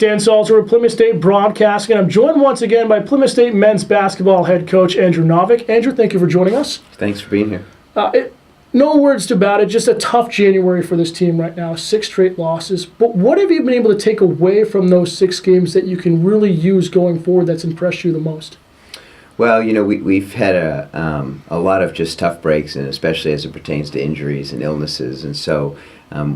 Dan Salzer with Plymouth State Broadcasting, and I'm joined once again by Plymouth State men's basketball head coach Andrew Novick. Andrew, thank you for joining us. Thanks for being here. No words about it, just a tough January for this team right now, 6 straight losses. But what have you been able to take away from those 6 games that you can really use going forward that's impressed you the most? Well, we've had a lot of just tough breaks, and especially as it pertains to injuries and illnesses. And so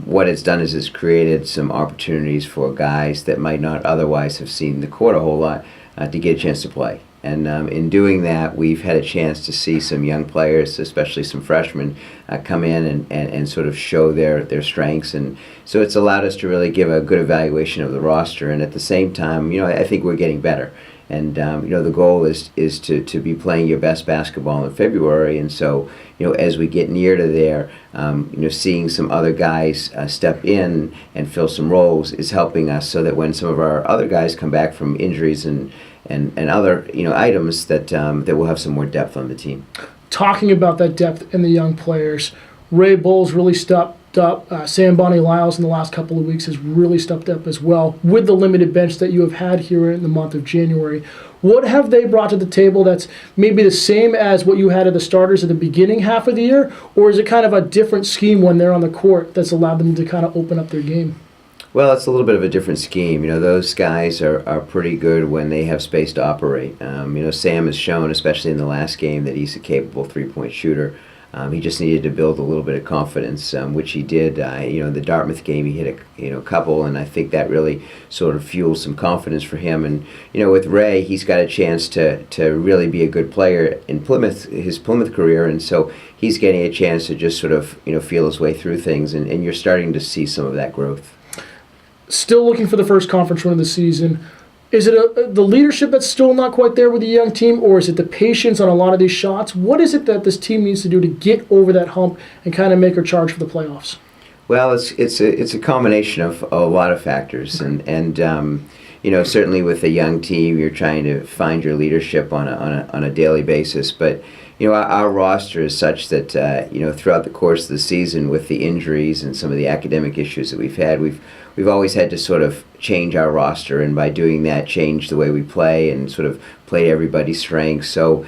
what it's done is it's created some opportunities for guys that might not otherwise have seen the court a whole lot to get a chance to play. And in doing that, we've had a chance to see some young players, especially some freshmen, come in and sort of show their strengths. And so it's allowed us to really give a good evaluation of the roster. And at the same time, I think we're getting better. And the goal is to be playing your best basketball in February. And so as we get near to there, seeing some other guys step in and fill some roles is helping us, so that when some of our other guys come back from injuries and other items, that we'll have some more depth on the team. Talking about that depth in the young players, Ray Bowles really stepped up. Sam Bonnie Lyles in the last couple of weeks has really stepped up as well with the limited bench that you have had here in the month of January. What have they brought to the table that's maybe the same as what you had at the starters at the beginning half of the year, or is it kind of a different scheme when they're on the court that's allowed them to kind of open up their game? Well, it's a little bit of a different scheme. Those guys are pretty good when they have space to operate. Sam has shown, especially in the last game, that he's a capable three-point shooter. He just needed to build a little bit of confidence, which he did. In the Dartmouth game, he hit a couple, and I think that really sort of fueled some confidence for him. And with Ray, he's got a chance to really be a good player in his Plymouth career, and so he's getting a chance to just sort of feel his way through things, and you're starting to see some of that growth. Still looking for the first conference win of the season. Is it the leadership that's still not quite there with the young team, or is it the patience on a lot of these shots? What is it that this team needs to do to get over that hump and kind of make a charge for the playoffs? Well, it's a combination of a lot of factors, and certainly with a young team, you're trying to find your leadership on a daily basis. But our roster is such that throughout the course of the season, with the injuries and some of the academic issues that we've had, we've always had to sort of change our roster, and by doing that, change the way we play and sort of play to everybody's strengths. So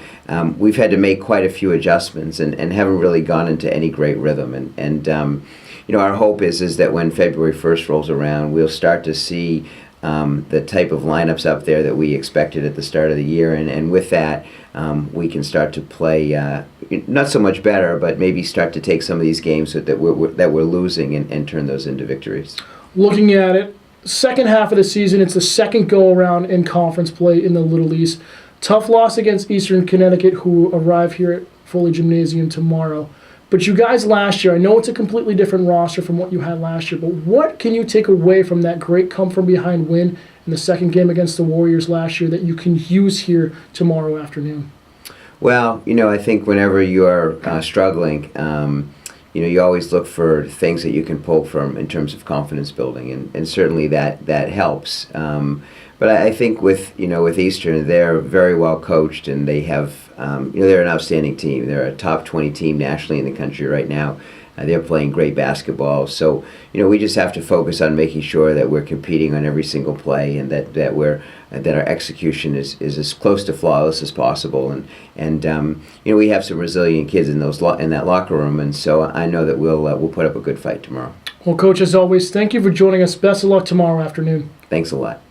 we've had to make quite a few adjustments, and haven't really gone into any great rhythm. And our hope is that when February 1st rolls around, we'll start to see the type of lineups up there that we expected at the start of the year, and with that, we can start to play not so much better, but maybe start to take some of these games that we're losing and turn those into victories. Looking at it, second half of the season, it's the second go-around in conference play in the Little East. Tough loss against Eastern Connecticut, who arrive here at Foley Gymnasium tomorrow. But you guys last year, I know it's a completely different roster from what you had last year, but what can you take away from that great come-from-behind win in the second game against the Warriors last year that you can use here tomorrow afternoon? Well, I think whenever you are struggling, you always look for things that you can pull from in terms of confidence building, and certainly that helps. But I think with Eastern, they're very well coached, and they have they're an outstanding team. They're a top 20 team nationally in the country right now. They're playing great basketball. So we just have to focus on making sure that we're competing on every single play, and that our execution is as close to flawless as possible. And we have some resilient kids in that locker room, and so I know that we'll put up a good fight tomorrow. Well, Coach, as always, thank you for joining us. Best of luck tomorrow afternoon. Thanks a lot.